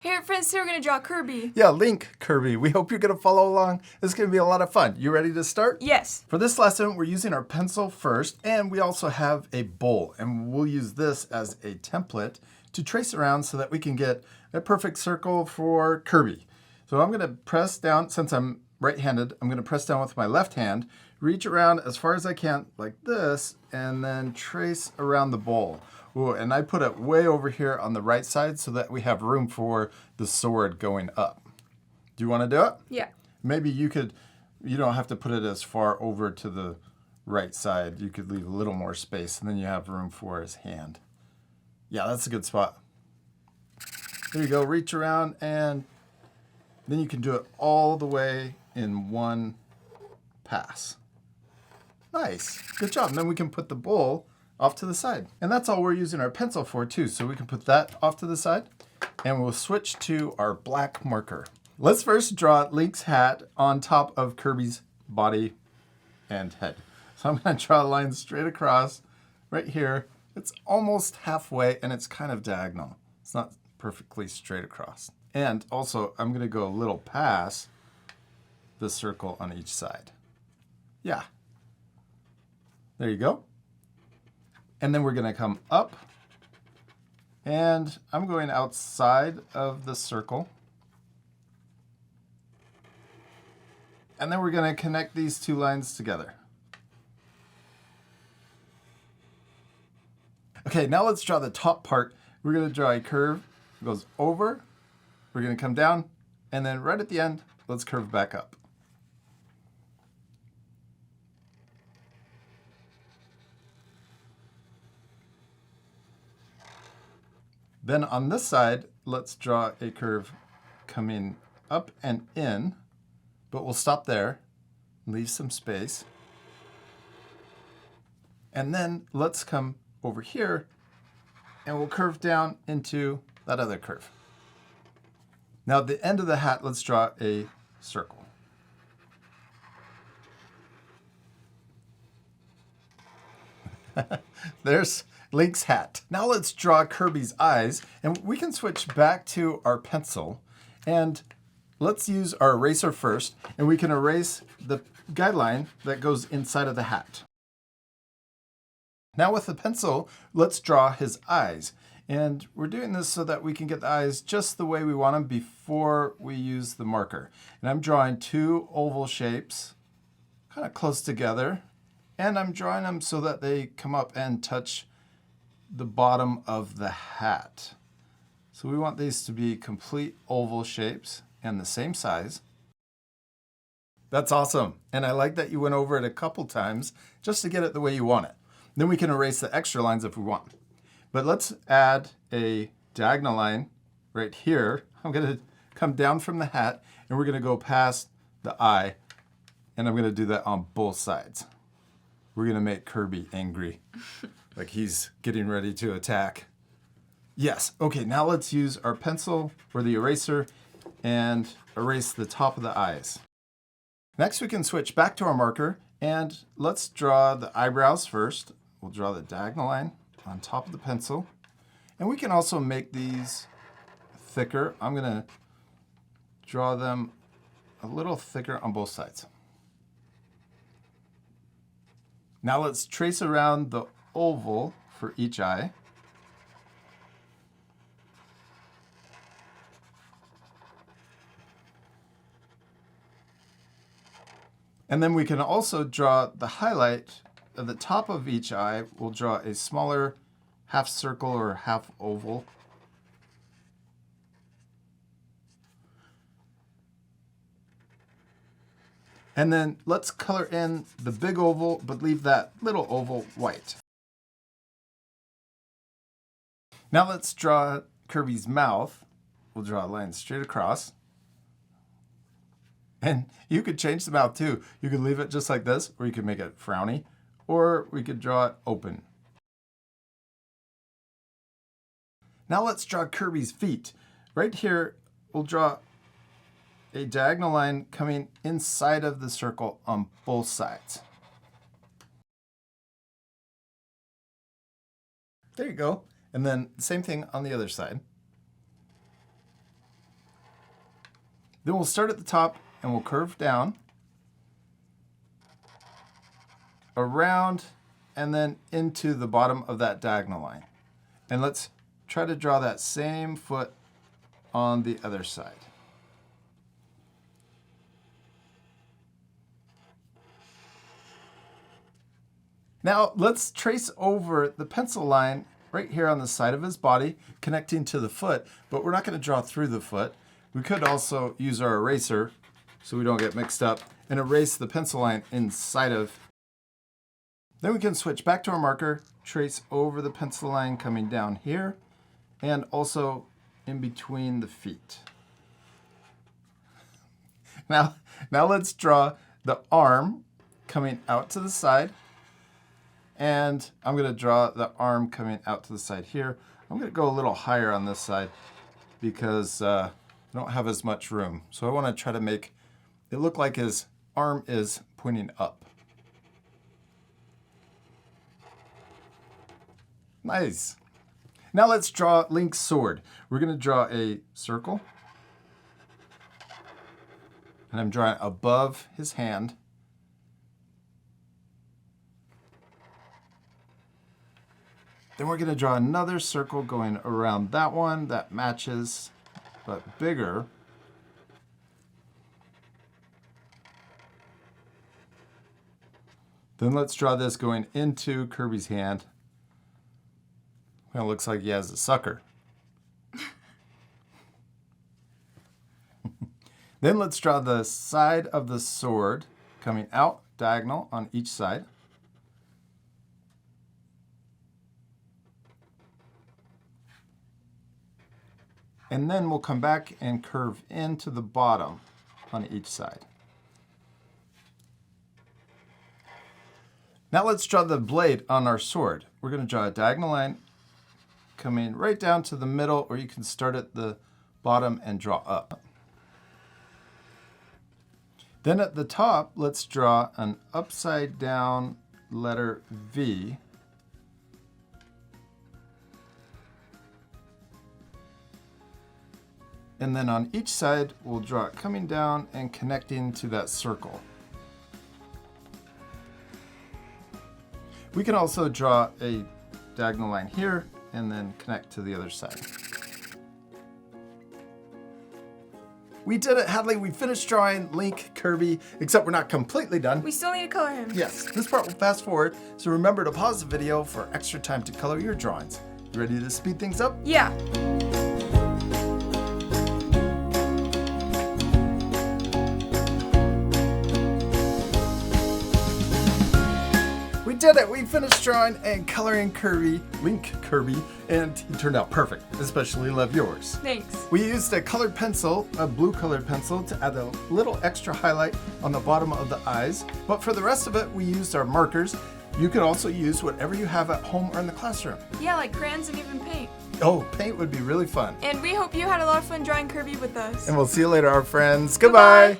Hey friends, today we're going to draw Kirby. Yeah, Link Kirby. We hope you're going to follow along. This is going to be a lot of fun. You ready to start? Yes. For this lesson, we're using our pencil first, and we also have a bowl. And we'll use this as a template to trace around so that we can get a perfect circle for Kirby. So I'm going to press down, since I'm right-handed, I'm going to press down with my left hand, reach around as far as I can like this, and then trace around the bowl. Ooh, and I put it way over here on the right side so that we have room for the sword going up. Do you want to do it? Yeah. Maybe you don't have to put it as far over to the right side. You could leave a little more space, and then you have room for his hand. Yeah, that's a good spot. There you go, reach around, and then you can do it all the way in one pass. Nice, good job. And then we can put the bowl off to the side. And that's all we're using our pencil for too. So we can put that off to the side and we'll switch to our black marker. Let's first draw Link's hat on top of Kirby's body and head. So I'm gonna draw a line straight across right here. It's almost halfway and it's kind of diagonal. It's not perfectly straight across. And also I'm gonna go a little past the circle on each side. Yeah. There you go. And then we're going to come up, and I'm going outside of the circle. And then we're going to connect these two lines together. Okay, now let's draw the top part. We're going to draw a curve. It goes over, we're going to come down, and then right at the end, let's curve back up. Then on this side, let's draw a curve coming up and in, but we'll stop there, leave some space. And then let's come over here and we'll curve down into that other curve. Now at the end of the hat, let's draw a circle. There's Link's hat. Now let's draw Kirby's eyes, and we can switch back to our pencil, and let's use our eraser first, and we can erase the guideline that goes inside of the hat. Now with the pencil, let's draw his eyes, and we're doing this so that we can get the eyes just the way we want them before we use the marker. And I'm drawing two oval shapes, kind of close together, and I'm drawing them so that they come up and touch the bottom of the hat. So we want these to be complete oval shapes and the same size. That's awesome. And I like that you went over it a couple times just to get it the way you want it. Then we can erase the extra lines if we want. But let's add a diagonal line right here. I'm going to come down from the hat and we're going to go past the eye, and I'm going to do that on both sides. We're going to make Kirby angry. Like he's getting ready to attack. Yes. Okay, now let's use our pencil or the eraser and erase the top of the eyes. Next, we can switch back to our marker and let's draw the eyebrows first. We'll draw the diagonal line on top of the pencil. And we can also make these thicker. I'm going to draw them a little thicker on both sides. Now let's trace around the oval for each eye. And then we can also draw the highlight at the top of each eye. We'll draw a smaller half circle or half oval. And then let's color in the big oval, but leave that little oval white. Now let's draw Kirby's mouth. We'll draw a line straight across. And you could change the mouth too. You could leave it just like this, or you could make it frowny, or we could draw it open. Now let's draw Kirby's feet. Right here, we'll draw a diagonal line coming inside of the circle on both sides. There you go. And then same thing on the other side. Then we'll start at the top and we'll curve down, around, and then into the bottom of that diagonal line. And let's try to draw that same foot on the other side. Now let's trace over the pencil line right here on the side of his body, connecting to the foot, but we're not going to draw through the foot. We could also use our eraser so we don't get mixed up and erase the pencil line inside of. Then we can switch back to our marker, trace over the pencil line coming down here, and also in between the feet. Now let's draw the arm coming out to the side. And I'm going to draw the arm coming out to the side here. I'm going to go a little higher on this side because I don't have as much room. So I want to try to make it look like his arm is pointing up. Nice. Now let's draw Link's sword. We're going to draw a circle. And I'm drawing above his hand. Then we're going to draw another circle going around that one that matches, but bigger. Then let's draw this going into Kirby's hand. Well, it looks like he has a sucker. Then let's draw the side of the sword coming out diagonal on each side. And then we'll come back and curve into the bottom on each side. Now let's draw the blade on our sword. We're going to draw a diagonal line coming right down to the middle, or you can start at the bottom and draw up. Then at the top, let's draw an upside down letter V. And then on each side, we'll draw it coming down and connecting to that circle. We can also draw a diagonal line here and then connect to the other side. We did it, Hadley. We finished drawing Link, Kirby, except we're not completely done. We still need to color him. Yes, this part will fast forward, so remember to pause the video for extra time to color your drawings. You ready to speed things up? Yeah. We did it! We finished drawing and coloring Kirby, Link Kirby, and he turned out perfect. Especially love yours. Thanks. We used a colored pencil, a blue colored pencil, to add a little extra highlight on the bottom of the eyes. But for the rest of it, we used our markers. You could also use whatever you have at home or in the classroom. Yeah, like crayons and even paint. Oh, paint would be really fun. And we hope you had a lot of fun drawing Kirby with us. And we'll see you later, our friends. Goodbye.